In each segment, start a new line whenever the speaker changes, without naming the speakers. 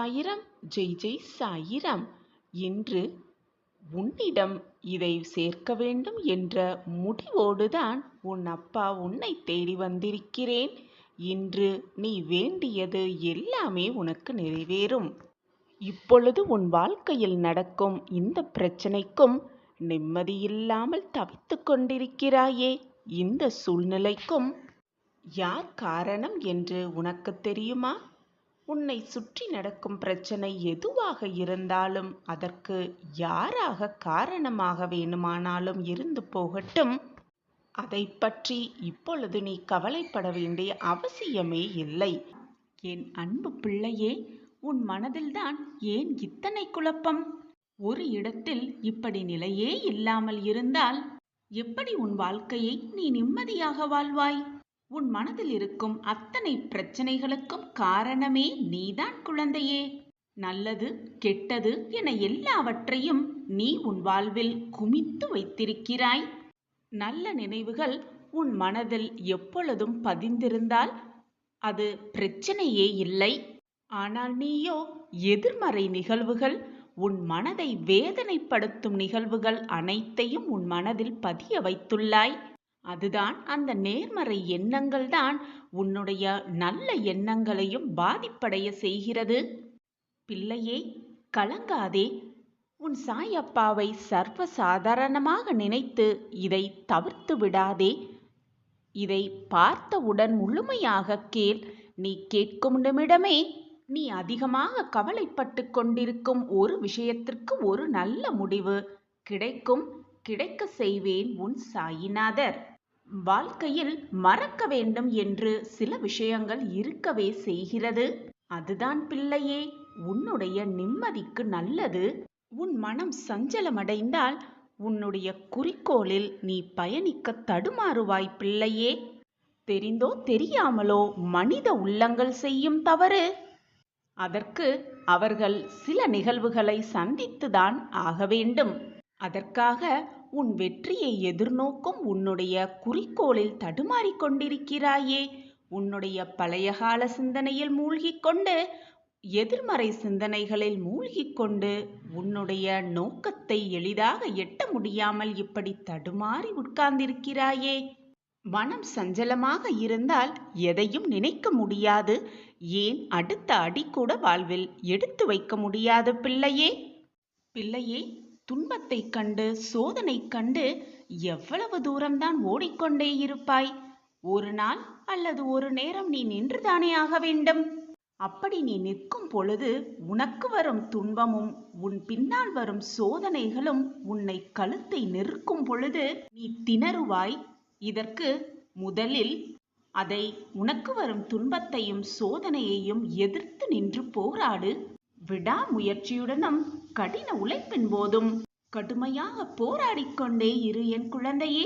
சாயிரம் ஜெய் ஜெய் சாயிரம். இன்று உன்னிடம் இதை சேர்க்க வேண்டும் என்ற முடிவோடுதான் உன் அப்பா உன்னை தேடி வந்திருக்கிறேன். இன்று நீ வேண்டியது எல்லாமே உனக்கு நிறைவேறும். இப்பொழுது உன் வாழ்க்கையில் நடக்கும் இந்த பிரச்சனைக்கும் நிம்மதியில்லாமல் தவித்து கொண்டிருக்கிறாயே, இந்த சூழ்நிலைக்கும் யார் காரணம் என்று உனக்கு தெரியுமா? உன்னை சுற்றி நடக்கும் பிரச்சனை எதுவாக இருந்தாலும் அதற்கு யாராக காரணமாக வேணுமானாலும் இருந்து போகட்டும். அதை பற்றி இப்பொழுது நீ கவலைப்பட வேண்டிய அவசியமே இல்லை. என் அன்பு பிள்ளையே, உன் மனதில்தான் ஏன் இத்தனை குழப்பம்? ஒரு இடத்தில் இப்படி நிலையே இல்லாமல் இருந்தால் எப்படி உன் வாழ்க்கையை நீ நிம்மதியாக வாழ்வாய்? உன் மனதில் இருக்கும் அத்தனை பிரச்சனைகளுக்கும் காரணமே நீதான் குழந்தையே. நல்லது கெட்டது என எல்லாவற்றையும் நீ உன் வாழ்வில் குமித்து வைத்திருக்கிறாய். நல்ல நினைவுகள் உன் மனதில் எப்பொழுதும் பதிந்திருந்தால் அது பிரச்சனையே இல்லை. ஆனால் நீயோ எதிர்மறை நிகழ்வுகள், உன் மனதை வேதனைப்படுத்தும் நிகழ்வுகள் அனைத்தையும் உன் மனதில் பதிய வைத்துள்ளாய். அதுதான் அந்த நேர்மறை எண்ணங்கள் தான் உன்னுடைய நல்ல எண்ணங்களையும் பாதிப்படைய செய்கிறது. பிள்ளையே, கலங்காதே. உன் சாயப்பாவை சர்வசாதாரணமாக நினைத்து இதை தவிர்த்து விடாதே. இதை பார்த்தவுடன் முழுமையாக கேள். நீ கேட்கும் நிமிடமே நீ அதிகமாக கவலைப்பட்டு கொண்டிருக்கும் ஒரு விஷயத்திற்கு ஒரு நல்ல முடிவு கிடைக்க செய்வேன் உன் சாயிநாதர். வாழ்க்கையில் மறக்க வேண்டும் என்று சில விஷயங்கள் இருக்கவே செய்கிறது. அதுதான் பிள்ளையே உன்னுடைய நிம்மதிக்கு நல்லது. உன் மனம் சஞ்சலமடைந்தால் உன்னுடைய குறிக்கோளில் நீ பயணிக்க தடுமாறுவாய் பிள்ளையே. தெரிந்தோ தெரியாமலோ மனித உள்ளங்கள் செய்யும் தவறு. அதற்கு அவர்கள் சில நிகழ்வுகளை சந்தித்துதான் ஆக வேண்டும். அதற்காக உன் வெற்றியை எதிர்நோக்கும் உன்னுடைய குறிக்கோளில் தடுமாறிக் கொண்டிருக்கிறாயே. உன்னுடைய பழையகால சிந்தனையில் மூழ்கிக் கொண்டு, எதிர்மறை சிந்தனைகளில் மூழ்கிக் கொண்டு உன்னுடைய நோக்கத்தை எளிதாக எட்ட முடியாமல் இப்படி தடுமாறி உட்கார்ந்திருக்கிறாயே. மனம் சஞ்சலமாக இருந்தால் எதையும் நினைக்க முடியாது. ஏன் அடுத்த அடி கூட வாழ்வில் எடுத்து வைக்க முடியாது பிள்ளையே. பிள்ளையே, துன்பத்தை கண்டு சோதனை கண்டு எவ்வளவு தூரம்தான் ஓடிக்கொண்டே இருப்பாய்? ஒரு நாள் அல்லது ஒரு நேரம் நீ நின்றுதானே ஆக வேண்டும். அப்படி நீ நிற்கும் பொழுது உனக்கு வரும் துன்பமும் உன் பின்னால் வரும் சோதனைகளும் உன்னை கழுத்தை நெருக்கும் பொழுது நீ திணறுவாய். இதற்கு முதலில் அதை உனக்கு வரும் துன்பத்தையும் சோதனையையும் எதிர்த்து நின்று போராடு. விடாமுயற்சியுடனும் கடின உழைப்பின் போதும் கடுமையாக போராடிக்கொண்டே இரு என் குழந்தையே.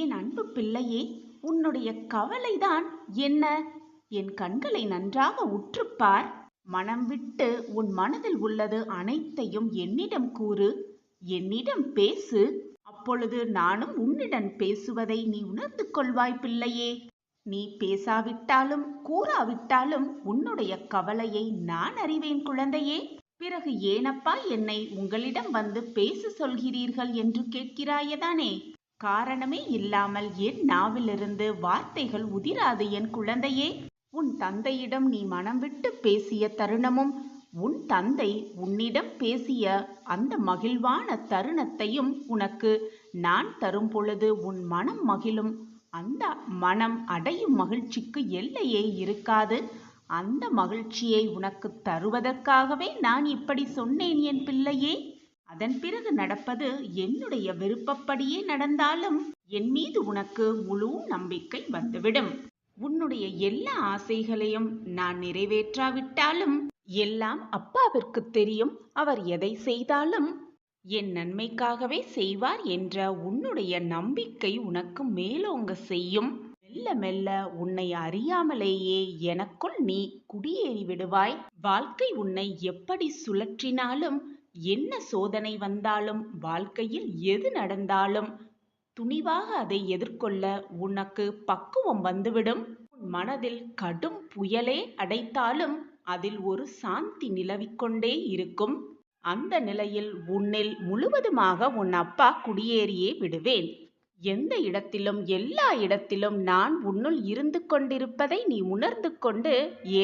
என் அன்பு பிள்ளையே, உன்னுடைய கவலைதான் என்ன? என் கண்களை நன்றாக உற்றுப்பார். மனம் விட்டு உன் மனதில் உள்ளது அனைத்தையும் என்னிடம் கூறு, என்னிடம் பேசு. அப்பொழுது நானும் உன்னிடம் பேசுவதை நீ உணர்ந்து கொள்வாய் பிள்ளையே. நீ பேசாவிட்டாலும் கூறாவிட்டாலும் உன்னுடைய கவலையை நான் அறிவேன் குழந்தையே. பிறகு ஏனப்பா என்னை உங்களிடம் வந்து பேச சொல்கிறீர்கள் என்று கேட்கிறாயதானே? காரணமே இல்லாமல் என் நாவிலிருந்து வார்த்தைகள் உதிராது என் குழந்தையே. உன் தந்தையிடம் நீ மனம் விட்டு பேசிய தருணமும் உன் தந்தை உன்னிடம் பேசிய அந்த மகிழ்வான தருணத்தையும் உனக்கு நான் தரும் பொழுது உன் மனம் மகிழும். அந்த மனம் அடையும் மகிழ்ச்சிக்கு எல்லையே இருக்காது. அந்த மகிழ்ச்சியை உனக்கு தருவதற்காகவே நான் இப்படி சொன்னேன் என் பிள்ளையே. அதன் பிறகு நடப்பது என்னுடைய விருப்பப்படியே நடந்தாலும் என் மீது உனக்கு முழு நம்பிக்கை வந்துவிடும். உன்னுடைய எல்லா ஆசைகளையும் நான் நிறைவேற்றாவிட்டாலும் எல்லாம் அப்பாவிற்கு தெரியும். அவர் எதை செய்தாலும் என் நன்மைக்காகவே செய்வார் என்ற உன்னுடைய நம்பிக்கை உனக்கு மேலோங்க செய்யும். மெல்ல மெல்ல உன்னை அறியாமலேயே எனக்குள் நீ குடியேறி விடுவாய். வாழ்க்கை உன்னை எப்படி சுழற்றினாலும், என்ன சோதனை வந்தாலும், வாழ்க்கையில் எது நடந்தாலும் துணிவாக அதை எதிர்கொள்ள உனக்கு பக்குவம் வந்துவிடும். உன் மனதில் கடும் புயலே அடைத்தாலும் அதில் ஒரு சாந்தி நிலவிக்கொண்டே இருக்கும். அந்த நிலையில் உன்னில் முழுவதுமாக உன் அப்பா குடியேறியே விடுவேன். எந்த இடத்திலும் எல்லா இடத்திலும் நான் உன்னுள் இருந்து கொண்டிருப்பதை நீ உணர்ந்து கொண்டு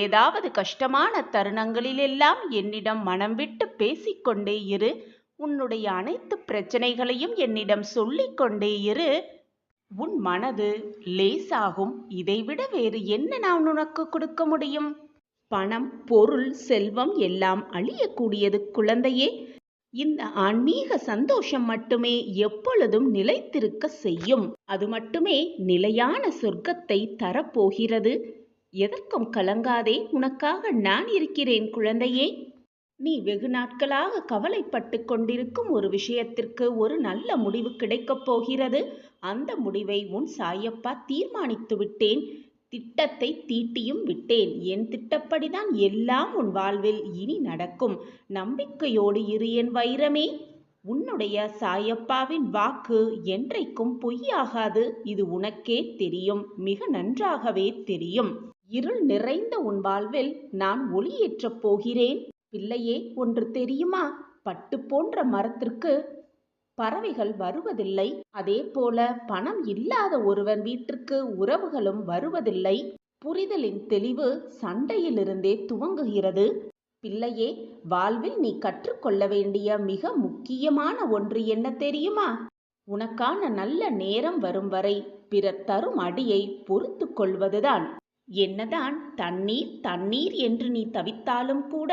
ஏதாவது கஷ்டமான தருணங்களிலெல்லாம் என்னிடம் மனம் விட்டு பேசிக்கொண்டே இரு. உன்னுடைய அனைத்து பிரச்சனைகளையும் என்னிடம் சொல்லிக்கொண்டே இரு. உன் மனது லேசாகும். இதைவிட வேறு என்ன நான் உனக்கு கொடுக்க முடியும்? பணம், பொருள், செல்வம் எல்லாம் அழியக்கூடியது குழந்தையே. இந்த ஆன்மீக சந்தோஷம் மட்டுமே எப்பொழுதும் நிலைத்திருக்க செய்யும். அது மட்டுமே நிலையான சொர்க்கத்தை தரப்போகிறது. எதற்கும் கலங்காதே, உனக்காக நான் இருக்கிறேன் குழந்தையே. நீ வெகு நாட்களாக கவலைப்பட்டு கொண்டிருக்கும் ஒரு விஷயத்திற்கு ஒரு நல்ல முடிவு கிடைக்கப் போகிறது. அந்த முடிவை உன் சாயப்பா தீர்மானித்து விட்டேன். திட்டத்தை தீட்டியும் விட்டேன். என் திட்டப்படிதான் எல்லாம் உன் வாழ்வில் இனி நடக்கும். நம்பிக்கையோடு இரு என் வைரமே. உன்னுடைய சாயப்பாவின் வாக்கு என்றைக்கும் பொய்யாகாது. இது உனக்கே தெரியும், மிக நன்றாகவே தெரியும். இருள் நிறைந்த உன் வாழ்வில் நான் ஒளியேற்றப் போகிறேன். பிள்ளையே, ஒன்று தெரியுமா? பட்டு போன்ற மரத்திற்கு பறவைகள் வருவதில்லை. அதே போல பணம் இல்லாத ஒருவன் வீட்டிற்கு உறவுகளும் வருவதில்லை. புரிதலின் தெளிவு சண்டையிலிருந்தே துவங்குகிறது. பிள்ளையே, வாழ்வில் நீ கற்றுக்கொள்ள வேண்டிய மிக முக்கியமான ஒன்று என்ன தெரியுமா? உனக்கான நல்ல நேரம் வரும் வரை பிறர் தரும் அடியை பொறுத்து கொள்வதுதான். என்னதான் தண்ணீர் தண்ணீர் என்று நீ தவித்தாலும் கூட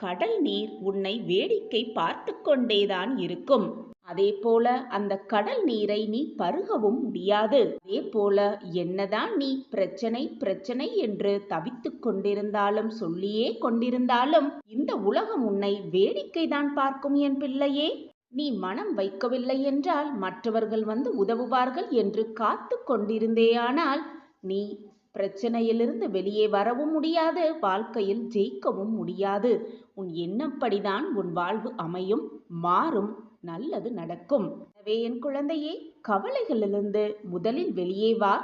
கடல் நீர் உன்னை வேடிக்கை பார்த்து கொண்டேதான் இருக்கும். அதே போல அந்த கடல் நீரை நீ பருகவும் முடியாது. அதே போல என்னதான் நீ பிரச்சனை பிரச்சனை என்று தவித்து கொண்டிருந்தாலும் சொல்லியே கொண்டிருந்தாலும் இந்த உலகம் உன்னை வேடிக்கைதான் பார்க்கும் என் பிள்ளையே. நீ மனம் வைக்கவில்லை என்றால் மற்றவர்கள் வந்து உதவுவார்கள் என்று காத்து கொண்டிருந்தேயானால் நீ பிரச்சனையிலிருந்து வெளியே வரவும் முடியாது, வாழ்க்கையில் ஜெயிக்கவும் முடியாது. உன் எண்ணப்படிதான் உன் வாழ்வு அமையும், மாறும், நல்லது நடக்கும். எனவே என் குழந்தையே, கவலைகளிலிருந்து முதலில் வெளியே வா.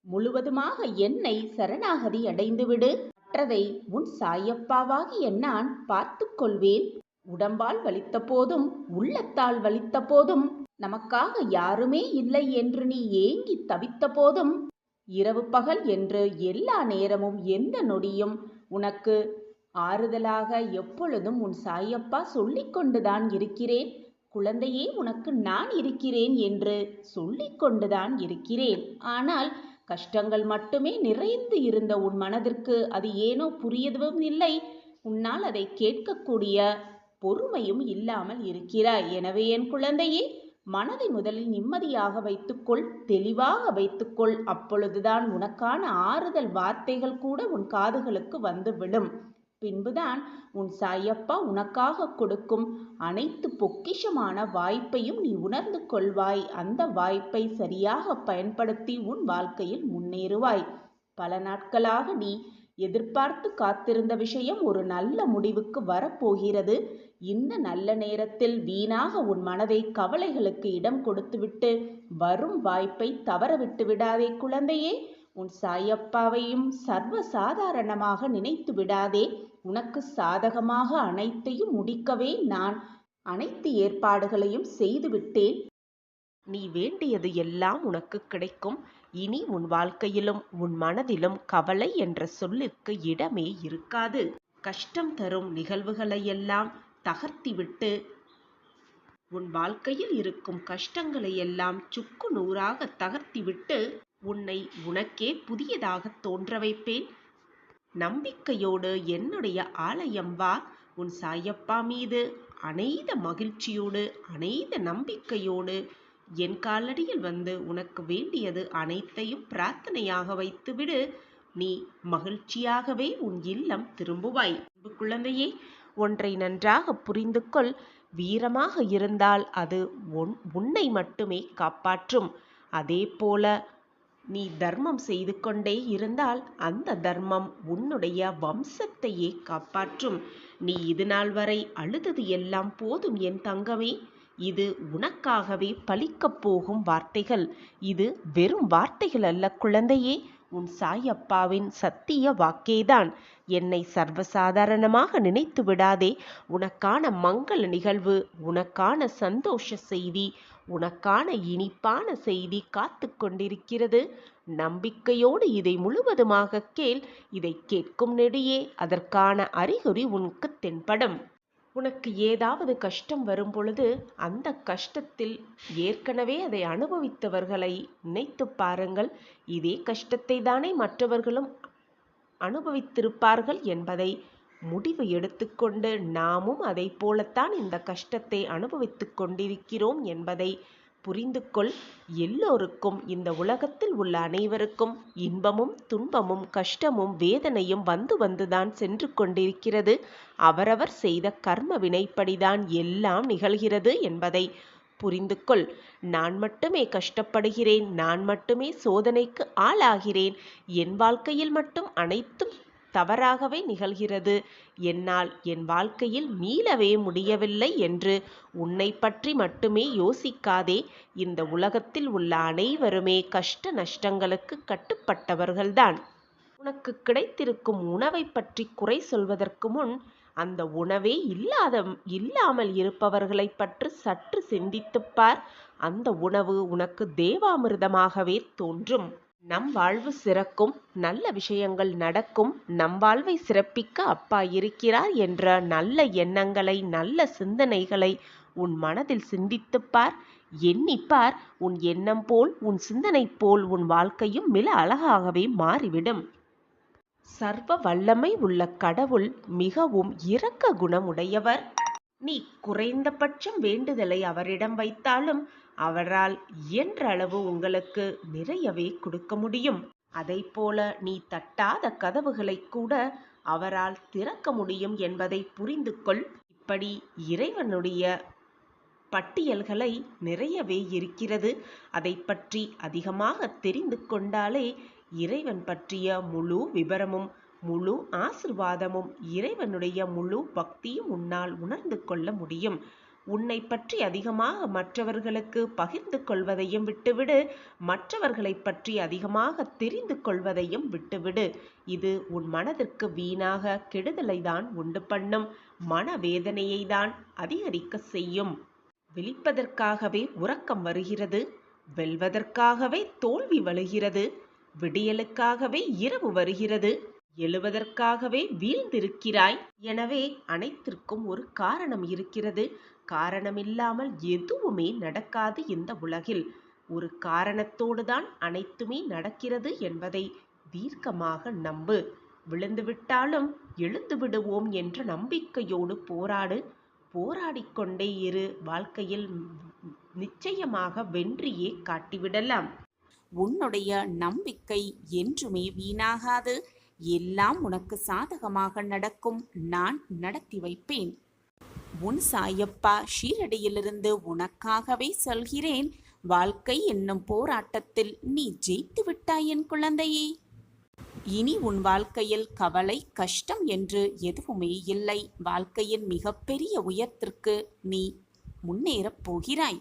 முழுவதுமாக என்னை சரணாகதி அடைந்துவிடு. மற்றதை உன் சாயப்பாவாகிய நான் பார்த்து கொள்வேன். உடம்பால் வலித்த போதும் உள்ளத்தால் வலித்த போதும் நமக்காக யாருமே இல்லை என்று நீ ஏங்கி தவித்த போதும் இரவு பகல் என்று எல்லா நேரமும் எந்த நொடியும் உனக்கு ஆறுதலாக எப்பொழுதும் உன் சாயப்பா சொல்லிக் கொண்டுதான் இருக்கிறேன். குழந்தையே, உனக்கு நான் இருக்கிறேன் என்று சொல்லிக் கொண்டுதான் இருக்கிறேன். ஆனால் கஷ்டங்கள் மட்டுமே நிறைந்து இருந்த உன் மனதிற்கு அது ஏனோ புரியவும் இல்லை. உன்னால் அதை கேட்கக்கூடிய பொறுமையும் இல்லாமல் இருக்கிறாய். எனவே என் குழந்தையே, மனதை முதலில் நிம்மதியாக வைத்துக்கொள், தெளிவாக வைத்துக்கொள். அப்பொழுதுதான் உனக்கான ஆறுதல் வார்த்தைகள் கூட உன் காதுகளுக்கு வந்து விடும். பின்புதான் உன் சாயப்பா உனக்காக கொடுக்கும் அனைத்து பொக்கிஷமான வாய்ப்பையும் நீ உணர்ந்து கொள்வாய். அந்த வாய்ப்பை சரியாக பயன்படுத்தி உன் வாழ்க்கையில் முன்னேறுவாய். பல நாட்களாக நீ எதிர்பார்த்து காத்திருந்த விஷயம் ஒரு நல்ல முடிவுக்கு வரப்போகிறது. இந்த நல்ல நேரத்தில் வீணாக உன் மனதை கவலைகளுக்கு இடம் கொடுத்துவிட்டு வரும் வாய்ப்பை தவற விட்டு விடாதே குழந்தையே. உன் சாயப்பாவையும் சர்வ சாதாரணமாக நினைத்து விடாதே. உனக்கு சாதகமாக அனைத்தையும் முடிக்கவே நான் அனைத்து ஏற்பாடுகளையும் செய்துவிட்டேன். நீ வேண்டியது எல்லாம் உனக்கு கிடைக்கும். இனி உன் வாழ்க்கையிலும் உன் மனதிலும் கவலை என்ற சொல்லிற்கு இடமே இருக்காது. கஷ்டம் தரும் நிகழ்வுகளையெல்லாம் தகர்த்திவிட்டு உன் வாழ்க்கையில் இருக்கும் கஷ்டங்களை எல்லாம் சுக்கு நூறாக தகர்த்திவிட்டு உன்னை உனக்கே புதியதாக தோன்ற வைப்பேன். நம்பிக்கையோடு என்னுடைய ஆலயம் வா. உன் சாயப்பா மீது அனைத மகிழ்ச்சியோடு அனைத நம்பிக்கையோடு என் காலடியில் வந்து உனக்கு வேண்டியது அனைத்தையும் பிரார்த்தனையாக வைத்துவிடு. நீ மகிழ்ச்சியாகவே உன் இல்லம் திரும்புவாய். குழந்தையே, ஒன்றை நன்றாக புரிந்து கொள். வீரமாக இருந்தால் அது உன்னை மட்டுமே காப்பாற்றும். அதே போல நீ தர்மம் செய்து கொண்டே இருந்தால் அந்த தர்மம் உன்னுடைய வம்சத்தையே காப்பாற்றும். நீ இது நாள் வரை அழுதது எல்லாம் போதும் என் தங்கமே. இது உனக்காகவே பலிக்கப் போகும் வார்த்தைகள். இது வெறும் வார்த்தைகள் அல்ல குழந்தையே.
உன் சாயப்பாவின் சத்திய வாக்கேதான். என்னை சர்வசாதாரணமாக நினைத்து விடாதே. உனக்கான மங்கள நிகழ்வு, உனக்கான சந்தோஷ செய்தி, உனக்கான இனிப்பான செய்தி காத்து கொண்டிருக்கிறது. நம்பிக்கையோடு இதை முழுவதுமாக கேள். இதை கேட்கும் நெடியே அதற்கான அறிகுறி உனக்கு தென்படும். உனக்கு ஏதாவது கஷ்டம் வரும் பொழுது அந்த கஷ்டத்தில் ஏற்கனவே அதை அனுபவித்தவர்களை நினைத்து பாருங்கள். இதே கஷ்டத்தை தானே மற்றவர்களும் அனுபவித்திருப்பார்கள் என்பதை முடிவு எடுத்துக்கொண்டு நாமும் அதை போலத்தான் இந்த கஷ்டத்தை அனுபவித்துக் கொண்டிருக்கிறோம் என்பதை புரிந்து கொள். எல்லோருக்கும், இந்த உலகத்தில் உள்ள அனைவருக்கும் இன்பமும் துன்பமும் கஷ்டமும் வேதனையும் வந்து வந்துதான் சென்று கொண்டிருக்கிறது. அவரவர் செய்த கர்ம வினைப்படிதான் எல்லாம் நிகழ்கிறது என்பதை புரிந்து கொள். நான் மட்டுமே கஷ்டப்படுகிறேன், நான் மட்டுமே சோதனைக்கு ஆளாகிறேன், என் வாழ்க்கையில் மட்டும் அனைத்தும் தவறாகவே நிகழ்கிறது, என்னால் என் வாழ்க்கையில் மீளவே முடியவில்லை என்று உன்னை பற்றி மட்டுமே யோசிக்காதே. இந்த உலகத்தில் உள்ள அனைவருமே கஷ்ட நஷ்டங்களுக்கு கட்டுப்பட்டவர்கள்தான். உனக்கு கிடைத்திருக்கும் உணவை பற்றி குறை சொல்வதற்கு முன் அந்த உணவே இல்லாமல் இருப்பவர்களை பற்றி சற்று சிந்தித்துப்பார். அந்த உணவு உனக்கு தேவாமிர்தமாகவே தோன்றும். நம் வாழ்வு சிறக்கும், நல்ல விஷயங்கள் நடக்கும், நம் வாழ்வை சிறப்பிக்க அப்பா இருக்கிறார் என்ற நல்ல எண்ணங்களை, நல்ல சிந்தனைகளை உன் மனதில் சிந்தித்துப்பார். எண்ணிப்பார். உன் எண்ணம் போல், உன் சிந்தனை போல் உன் வாழ்க்கையும் மிக அழகாகவே மாறிவிடும். சர்வ வல்லமை உள்ள கடவுள் மிகவும் இரக்க குணமுடையவர். நீ குறைந்தபட்சம் வேண்டுதலை அவரிடம் வைத்தாலும் அவரால் இயன்ற அளவு உங்களுக்கு நிறையவே கொடுக்க முடியும். அதை போல நீ தட்டாத கதவுகளை கூட அவரால் திறக்க முடியும் என்பதை புரிந்து கொள். இப்படி இறைவனுடைய பட்டியல்களை நிறையவே இருக்கிறது. அதை பற்றி அதிகமாக தெரிந்து கொண்டாலே இறைவன் பற்றிய முழு விபரமும், முழு ஆசிர்வாதமும், இறைவனுடைய முழு பக்தியும் உன்னால் உணர்ந்து கொள்ள முடியும். உன்னை பற்றி அதிகமாக மற்றவர்களுக்கு பகிர்ந்து கொள்வதையும் விட்டுவிடு. மற்றவர்களை பற்றி அதிகமாக தெரிந்து கொள்வதையும் விட்டுவிடு. இது உன் மனதிற்கு வீணாக கெடுதலை தான் உண்டு பண்ணும். மனவேதனையை தான் அதிகரிக்க செய்யும். விழிப்பதற்காகவே உறக்கம் வருகிறது, வெல்வதற்காகவே தோல்வி வருகிறது, விடியலுக்காகவே இரவு வருகிறது, எழுவதற்காகவே வீழ்ந்திருக்கிறாய். எனவே அனைத்திற்கும் ஒரு காரணம் இருக்கிறது. காரணமில்லாமல் எதுவுமே நடக்காது இந்த உலகில். ஒரு காரணத்தோடு தான் அனைத்துமே நடக்கிறது என்பதை தீர்க்கமாக நம்பு. விழுந்துவிட்டாலும் எழுந்து விடுவோம் என்ற நம்பிக்கையோடு போராடு. போராடிக்கொண்டே இரு. வாழ்க்கையில் நிச்சயமாக வென்றியே காட்டிவிடலாம். உன்னுடைய நம்பிக்கை என்றுமே வீணாகாது. எல்லாம் உனக்கு சாதகமாக நடக்கும். நான் நடத்தி வைப்பேன். உன் சாயப்பா ஷீரடியிலிருந்து உனக்காகவே சொல்கிறேன். வாழ்க்கை என்னும் போராட்டத்தில் நீ ஜெயித்து விட்டாய் என் குழந்தையே. இனி உன் வாழ்க்கையில் கவலை, கஷ்டம் என்று எதுவுமே இல்லை. வாழ்க்கையின் மிகப்பெரிய உயரத்திற்கு நீ முன்னேறப் போகிறாய்.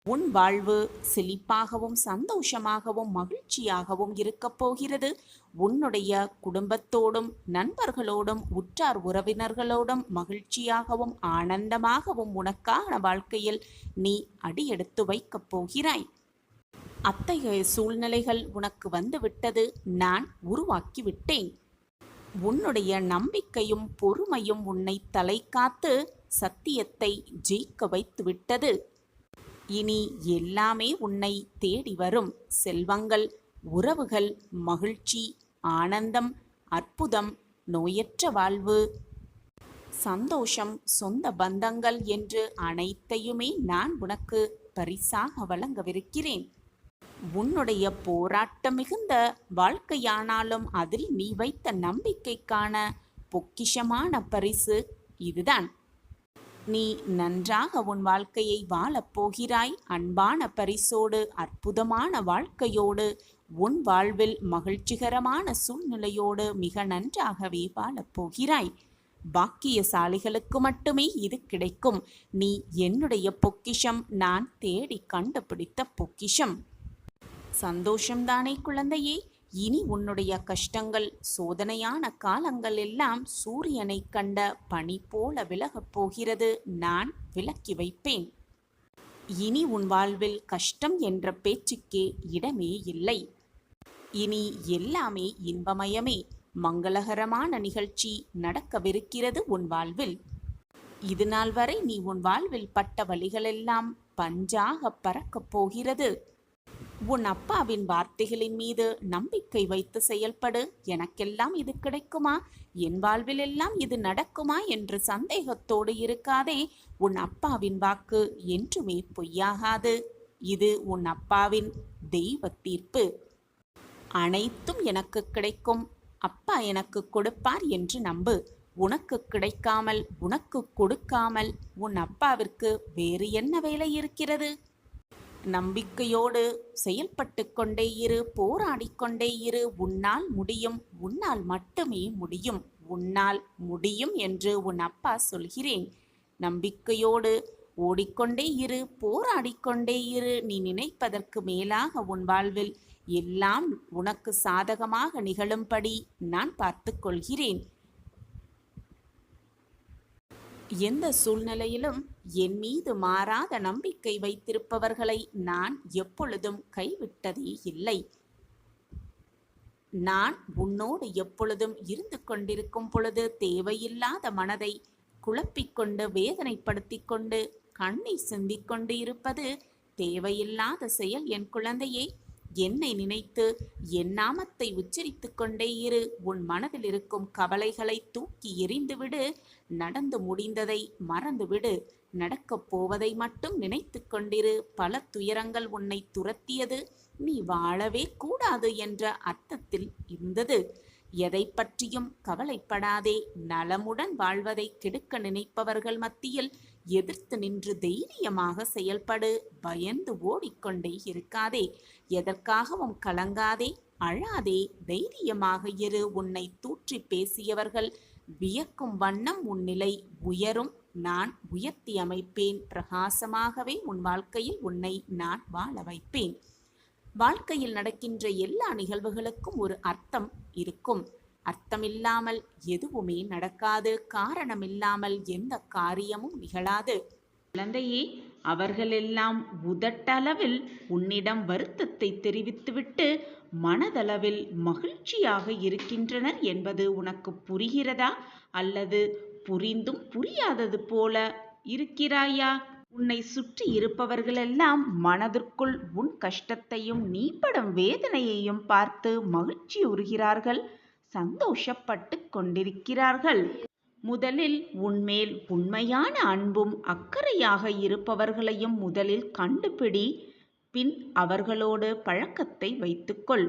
உன் வாழ்வு செழிப்பாகவும் சந்தோஷமாகவும் மகிழ்ச்சியாகவும் இருக்கப் போகிறது. உன்னுடைய குடும்பத்தோடும் நண்பர்களோடும் உற்றார் உறவினர்களோடும் மகிழ்ச்சியாகவும் ஆனந்தமாகவும் உனக்கான வாழ்க்கையில் நீ அடியெடுத்து வைக்கப் போகிறாய். அத்தகைய சூழ்நிலைகள் உனக்கு வந்துவிட்டது. நான் உருவாக்கி விட்டேன். உன்னுடைய நம்பிக்கையும் பொறுமையும் உன்னை தலை காத்து சத்தியத்தை ஜெயிக்க வைத்து விட்டது. இனி எல்லாமே உன்னை தேடி வரும். செல்வங்கள், உறவுகள், மகிழ்ச்சி, ஆனந்தம், அற்புதம், நோயற்ற வாழ்வு, சந்தோஷம், சொந்த பந்தங்கள் என்று அனைத்தையுமே நான் உனக்கு பரிசாக வழங்கவிருக்கிறேன். உன்னுடைய போராட்டம் மிகுந்த வாழ்க்கையானாலும் அதில் நீ வைத்த நம்பிக்கைக்கான பொக்கிஷமான பரிசு இதுதான். நீ நன்றாக உன் வாழ்க்கையை வாழப்போகிறாய். அன்பான பரிசோடு, அற்புதமான வாழ்க்கையோடு, உன் வாழ்வில் மகிழ்ச்சிகரமான சூழ்நிலையோடு மிக நன்றாகவே வாழப்போகிறாய். பாக்கியசாலிகளுக்கு மட்டுமே இது கிடைக்கும். நீ என்னுடைய பொக்கிஷம். நான் தேடி கண்டுபிடித்த பொக்கிஷம். சந்தோஷம்தானே குழந்தையே?
இனி உன்னுடைய கஷ்டங்கள், சோதனையான காலங்கள் எல்லாம் சூரியனை கண்ட பனி போல விலகப் போகிறது. நான் விலக்கி வைப்பேன். இனி உன் வாழ்வில் கஷ்டம் என்ற பேச்சுக்கே இடமே இல்லை. இனி எல்லாமே இன்பமயமே. மங்களகரமான நிகழ்ச்சி நடக்கவிருக்கிறது உன் வாழ்வில். இது நாள் வரை நீ உன் வாழ்வில் பட்ட வலிகளெல்லாம் பஞ்சாக பறக்கப் போகிறது. உன் அப்பாவின் வார்த்தைகளின் மீது நம்பிக்கை வைத்து செயல்படு. எனக்கெல்லாம் இது கிடைக்குமா, என் வாழ்வில் எல்லாம் இது நடக்குமா என்று சந்தேகத்தோடு இருக்காதே. உன் அப்பாவின் வாக்கு என்றுமே பொய்யாகாது. இது உன் அப்பாவின் தெய்வ தீர்ப்பு. அனைத்தும் எனக்கு கிடைக்கும், அப்பா எனக்கு கொடுப்பார் என்று நம்பு. உனக்கு கிடைக்காமல், உனக்கு கொடுக்காமல் உன் அப்பாவிற்கு வேறு என்ன வேலை இருக்கிறது? நம்பிக்கையோடு செயல்பட்டு கொண்டே இரு, போராடிக்கொண்டே இரு. உன்னால் முடியும், உன்னால் மட்டுமே முடியும். உன்னால் முடியும் என்று உன் அப்பா சொல்கிறேன். நம்பிக்கையோடு ஓடிக்கொண்டே இரு, போராடிக்கொண்டே இரு. நீ நினைப்பதற்கு மேலாக உன் வாழ்வில் எல்லாம் உனக்கு சாதகமாக நிகழும்படி நான் பார்த்து கொள்கிறேன். எந்த சூழ்நிலையிலும் என் மீது மாறாத நம்பிக்கை வைத்திருப்பவர்களை நான் எப்பொழுதும் கைவிட்டதே இல்லை. நான் உன்னோடு எப்பொழுதும் இருந்து கொண்டிருக்கும் பொழுது தேவையில்லாத மனதை குழப்பிக்கொண்டு வேதனைப்படுத்திக் கொண்டு கண்ணீர் சிந்திக்கொண்டு இருப்பது தேவையில்லாத செயல். என் குழந்தையே, என்னை நினைத்து என் நாமத்தை உச்சரித்து கொண்டே இரு. உன் மனதில் இருக்கும் கவலைகளை தூக்கி எறிந்துவிடு. நடந்து முடிந்ததை மறந்துவிடு. நடக்கப் போவதை மட்டும் நினைத்து கொண்டிரு. பல துயரங்கள் உன்னை துரத்தியது நீ வாழவே கூடாது என்ற அர்த்தத்தில் இருந்தது. எதை பற்றியும் கவலைப்படாதே. நலமுடன் வாழ்வதை கெடுக்க நினைப்பவர்கள் மத்தியில் எதிர்த்து நின்று தைரியமாக செயல்படு. பயந்து ஓடிக்கொண்டே இருக்காதே. எதற்காகவும் கலங்காதே, அழாதே. தைரியமாக இரு. உன்னை தூற்றி பேசியவர்கள் வியக்கும் வண்ணம் உன் நிலை உயரும். நான் உயர்த்தி அமைப்பேன். பிரகாசமாகவே உன் வாழ்க்கையில் உன்னை நான் வாழ வைப்பேன். வாழ்க்கையில் நடக்கின்ற எல்லா நிகழ்வுகளுக்கும் ஒரு அர்த்தம் இருக்கும். அர்த்தமில்லாமல் எதுவுமே நடக்காது. காரணமில்லாமல் எந்த காரியமும் நிகழாது.
குழந்தையே, அவர்களெல்லாம் உதட்டளவில் உன்னிடம் வருத்தத்தை தெரிவித்துவிட்டு மனதளவில் மகிழ்ச்சியாக இருக்கின்றனர் என்பது உனக்கு புரிகிறதா? அல்லது புரிந்தும் புரியாதது போல இருக்கிறாயா? உன்னை சுற்றி இருப்பவர்களெல்லாம் மனதிற்குள் உன் கஷ்டத்தையும் நீ படும் வேதனையையும் பார்த்து மகிழ்ச்சி உறுகிறார்கள், சந்தோஷப்பட்டு கொண்டிருக்கிறார்கள். முதலில் உன்மேல் உண்மையான அன்பும் அக்கறையாக இருப்பவர்களையும் முதலில் கண்டுபிடி. பின் அவர்களோடு பழக்கத்தை வைத்துக்கொள்.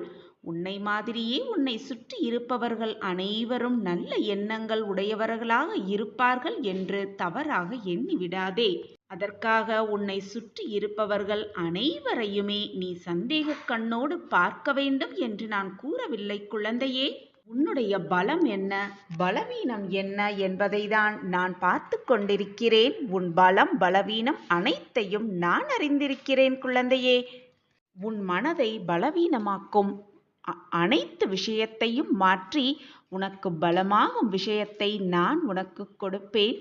உன்னை மாதிரியே உன்னை சுற்றி இருப்பவர்கள் அனைவரும் நல்ல எண்ணங்கள் உடையவர்களாக இருப்பார்கள் என்று தவறாக எண்ணிவிடாதே. அதற்காக உன்னை சுற்றி இருப்பவர்கள் அனைவரையுமே நீ சந்தேக கண்ணோடு பார்க்க வேண்டும் என்று நான் கூறவில்லை குழந்தையே. உன்னுடைய பலம் என்ன, பலவீனம் என்ன என்பதை தான் நான் பார்த்து கொண்டிருக்கிறேன். உன் பலம் பலவீனம் அனைத்தையும் நான் அறிந்திருக்கிறேன் குழந்தையே. உன் மனதை பலவீனமாக்கும் அனைத்து விஷயத்தையும் மாற்றி உனக்கு பலமாகும் விஷயத்தை நான் உனக்கு கொடுப்பேன்.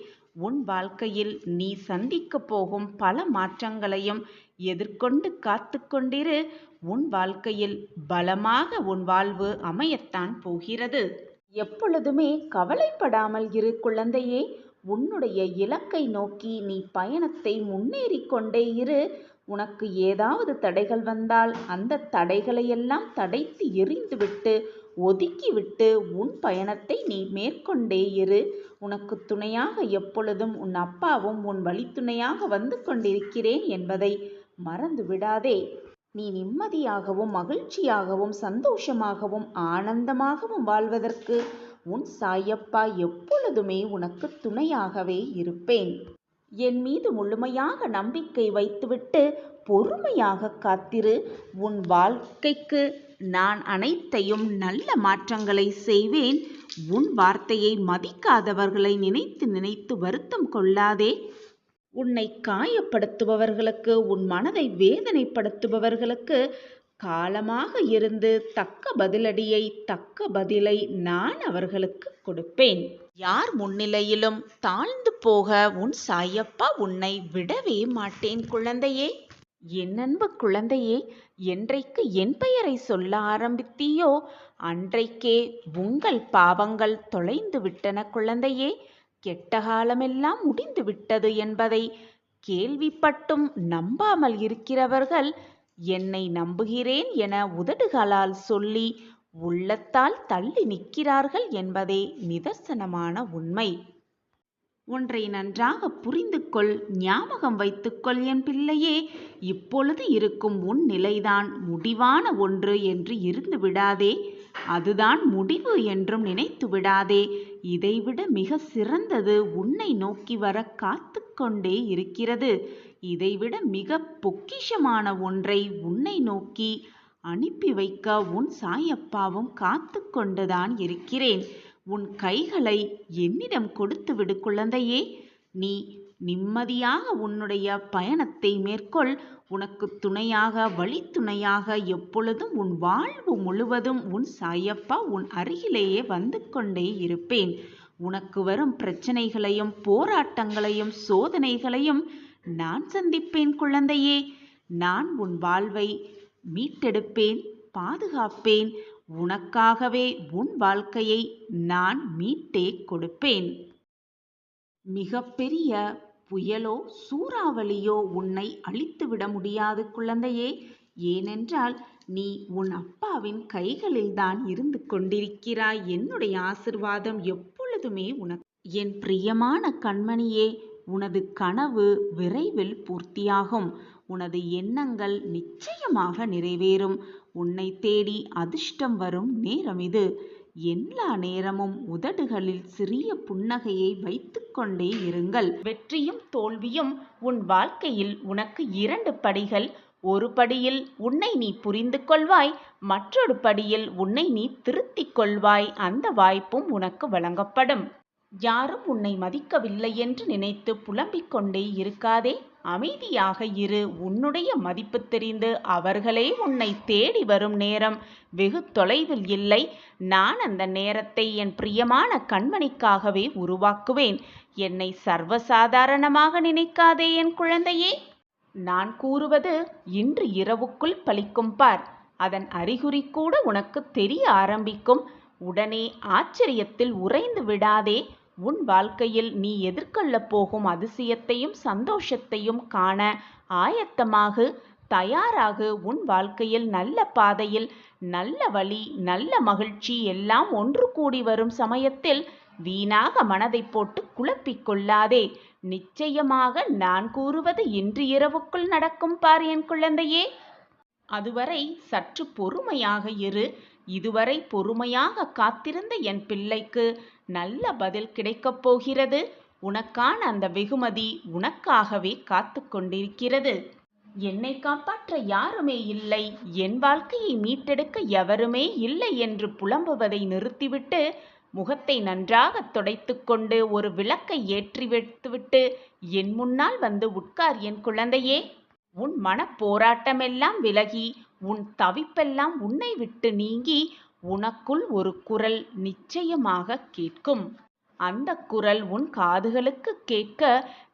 உன் வாழ்க்கையில் நீ சந்திக்க போகும் பல மாற்றங்களையும் எதிர்கொண்டு காத்து கொண்டிரு. உன் வாழ்க்கையில் பலமாக உன் வாழ்வு அமையத்தான் போகிறது. எப்பொழுதுமே கவலைப்படாமல் இரு குழந்தையே. உன்னுடைய இலக்கை நோக்கி நீ பயணத்தை முன்னேறி கொண்டே இரு. உனக்கு ஏதாவது தடைகள் வந்தால் அந்த தடைகளையெல்லாம் தடைத்து எறிந்துவிட்டு ஒதுக்கிவிட்டு உன் பயணத்தை நீ மேற்கொண்டே இரு. உனக்கு துணையாக எப்பொழுதும் உன் அப்பாவும் உன் வழித்துணையாக வந்து கொண்டிருக்கிறேன் என்பதை மறந்து விடாதே. நீ நிம்மதியாகவும் மகிழ்ச்சியாகவும் சந்தோஷமாகவும் ஆனந்தமாகவும் வாழ்வதற்கு உன் சாயப்பா எப்பொழுதுமே உனக்கு துணையாகவே இருப்பேன். என் மீது முழுமையாக நம்பிக்கை வைத்துவிட்டு பொறுமையாக காத்திரு. உன் வாழ்க்கைக்கு நான் அனைத்தையும் நல்ல மாற்றங்களை செய்வேன். உன் வார்த்தையை மதிக்காதவர்களை நினைத்து நினைத்து வருத்தம் கொள்ளாதே. உன்னை காயப்படுத்துபவர்களுக்கு, உன் மனதை வேதனைப்படுத்துபவர்களுக்கு காலமாக இருந்து தக்க பதிலடியை, தக்க பதிலை நான் அவர்களுக்கு கொடுப்பேன். யார் முன்னிலையிலும் தாழ்ந்து போக உன் சாயப்பா உன்னை விடவே மாட்டேன் குழந்தையே. என் அன்பு குழந்தையே, என்றைக்கு என் பெயரை சொல்ல ஆரம்பித்தீயோ அன்றைக்கே உங்கள் பாவங்கள் தொலைந்து விட்டன குழந்தையே. கெட்ட காலமெல்லாம் முடிந்து விட்டது என்பதை கேள்விப்பட்டும் நம்பாமல் இருக்கிறவர்கள் என்னை நம்புகிறேன் என உதடுகளால் சொல்லி உள்ளத்தால் தள்ளி நிற்கிறார்கள் என்பதே நிதர்சனமான உண்மை. ஒன்றை நன்றாக புரிந்து கொள், ஞாபகம் வைத்துக்கொள் என் பிள்ளையே. இப்பொழுது இருக்கும் உன் நிலைதான் முடிவான ஒன்று என்று இருந்து விடாதே. அதுதான் முடிவு என்றும் நினைத்து விடாதே. இதைவிட மிக சிறந்தது உன்னை நோக்கி வர காத்து கொண்டே இருக்கிறது. இதைவிட மிக பொக்கிஷமான ஒன்றை உன்னை நோக்கி அனுப்பி வைக்க உன் சாயப்பாவும் காத்து கொண்டுதான் இருக்கிறேன். உன் கைகளை என்னிடம் கொடுத்து விடு குழந்தையே. நீ நிம்மதியாக உன்னுடைய பயணத்தை மேற்கொள். உனக்கு துணையாக, வழித்துணையாக எப்பொழுதும் உன் வாழ்வு முழுவதும் உன் சாயப்பா உன் அருகிலேயே வந்து கொண்டே இருப்பேன். உனக்கு வரும் பிரச்சனைகளையும் போராட்டங்களையும் சோதனைகளையும் நான் சந்திப்பேன் குழந்தையே. நான் உன் வாழ்வை மீட்டெடுப்பேன், பாதுகாப்பேன். உனக்காகவே உன் வாழ்க்கையை நான் மீட்டே கொடுப்பேன். மிகப்பெரிய புயலோ சூறாவளியோ உன்னை அழித்துவிட முடியாது குழந்தையே. ஏனென்றால் நீ உன் அப்பாவின் கைகளில்தான் இருந்து கொண்டிருக்கிறாய். என்னுடைய ஆசிர்வாதம் எப்பொழுதுமே உனக்கு. என் பிரியமான கண்மணியே, உனது கனவு விரைவில் பூர்த்தியாகும். உனது எண்ணங்கள் நிச்சயமாக நிறைவேறும். உன்னை தேடி அதிர்ஷ்டம் வரும் நேரம் இது. எல்லா நேரமும் உதடுகளில் சிறிய புன்னகையை வைத்து கொண்டே இருங்கள். வெற்றியும் தோல்வியும் உன் வாழ்க்கையில் உனக்கு 2 படிகள். ஒரு படியில் உன்னை நீ புரிந்து கொள்வாய், மற்றொரு படியில் உன்னை நீ திருத்திக் கொள்வாய். அந்த வாய்ப்பும் உனக்கு வழங்கப்படும். யாரும் உன்னை மதிக்கவில்லை என்று நினைத்து புலம்பிக் கொண்டே இருக்காதே. அமைதியாக இரு. உன்னுடைய மதிப்பு தெரிந்து அவர்களே உன்னை தேடி வரும் நேரம் வெகு தொலைவில் இல்லை. நான் அந்த நேரத்தை என் பிரியமான கண்மணிக்காகவே உருவாக்குவேன். என்னை சர்வசாதாரணமாக நினைக்காதே என் குழந்தையே. நான் கூறுவது இன்று இரவுக்குள் பலிக்கும் பார். அதன் அறிகுறி கூட உனக்கு தெரிய ஆரம்பிக்கும். உடனே ஆச்சரியத்தில் உறைந்து விடாதே. உன் வாழ்க்கையில் நீ எதிர்கொள்ளப் போகும் அதிசயத்தையும் சந்தோஷத்தையும் காண ஆயத்தமாகு, தயாராகு. உன் வாழ்க்கையில் நல்ல பாதையில், நல்ல வழி, நல்ல மகிழ்ச்சி எல்லாம் ஒன்று கூடி வரும் சமயத்தில் வீணாக மனதை போட்டு குழப்பிக் கொள்ளாதே. நிச்சயமாக நான் கூறுவது இன்று இரவுக்குள் நடக்கும் பார் என் குழந்தையே. அதுவரை சற்று பொறுமையாக இரு. இதுவரை பொறுமையாக காத்திருந்த என் பிள்ளைக்கு நல்ல பதில் கிடைக்கப் போகிறது. உனக்கான அந்த வெகுமதி உனக்காகவே காத்து கொண்டிருக்கிறது. என்னை காப்பாற்ற யாருமே இல்லை, என் வாழ்க்கையை மீட்டெடுக்க எவருமே இல்லை என்று புலம்புவதை நிறுத்திவிட்டு முகத்தை நன்றாக துடைத்து கொண்டு ஒரு விளக்கை ஏற்றி வைத்துவிட்டு என் முன்னால் வந்து உட்கார் என் குழந்தையே. உன் மனப்போராட்டமெல்லாம் விலகி, உன் தவிப்பெல்லாம் உன்னை விட்டு நீங்கி உனக்குள் ஒரு குரல் நிச்சயமாக கேட்கும். அந்த குரல் உன் காதுகளுக்கு கேட்க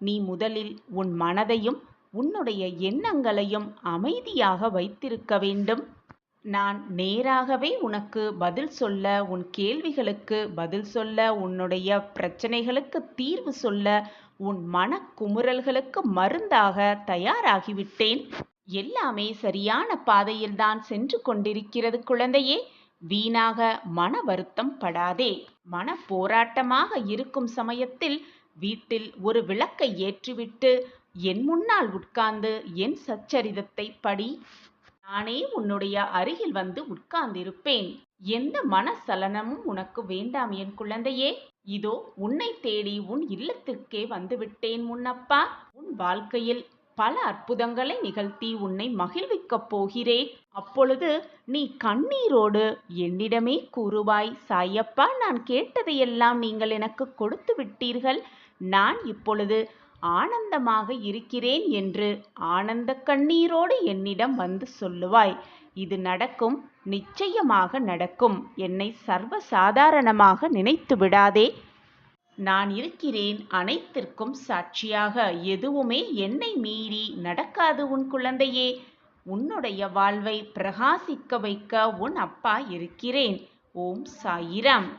நீ முதலில் உன் மனதையும் உன்னுடைய எண்ணங்களையும் அமைதியாக வைத்திருக்க வேண்டும். நான் நேராகவே உனக்கு பதில் சொல்ல, உன் கேள்விகளுக்கு பதில் சொல்ல, உன்னுடைய பிரச்சனைகளுக்கு தீர்வு சொல்ல, உன் மனக்குமுறல்களுக்கு மருந்தாக தயாராகிவிட்டேன். எல்லாமே சரியான பாதையில்தான் சென்று கொண்டிருக்கிறது குழந்தையே. வீணாக மன வருத்தம் படாதே. மன போராட்டமாக இருக்கும் சமயத்தில் வீட்டில் ஒரு விளக்கை ஏற்றிவிட்டு என் முன்னால் உட்கார்ந்து என் சச்சரிதத்தை படி. நானே உன்னுடைய அருகில் வந்து உட்கார்ந்திருப்பேன். எந்த மனசலனமும் உனக்கு வேண்டாம் என் குழந்தையே. இதோ உன்னை தேடி உன் இல்லத்திற்கே வந்துவிட்டேன் முன்னப்பா. உன் வாழ்க்கையில் பல அற்புதங்களை நிகழ்த்தி உன்னை மகிழ்விக்கப் போகிறேன். அப்பொழுது நீ கண்ணீரோடு என்னிடமே கூறுவாய், சாயப்பா, நான் கேட்டதையெல்லாம் நீங்கள் எனக்கு கொடுத்து விட்டீர்கள். நான் இப்பொழுது ஆனந்தமாக இருக்கிறேன் என்று ஆனந்த கண்ணீரோடு என்னிடம் வந்து சொல்லுவாய்.
இது நடக்கும், நிச்சயமாக நடக்கும். என்னை சர்வசாதாரணமாக நினைத்து விடாதே. நான் இருக்கிறேன் அனைத்திற்கும் சாட்சியாக. எதுவுமே என்னை மீறி நடக்காது உன் குழந்தையே. உன்னுடைய வாழ்வை பிரகாசிக்க வைக்க உன் அப்பா இருக்கிறேன். ஓம் சாயிராம்.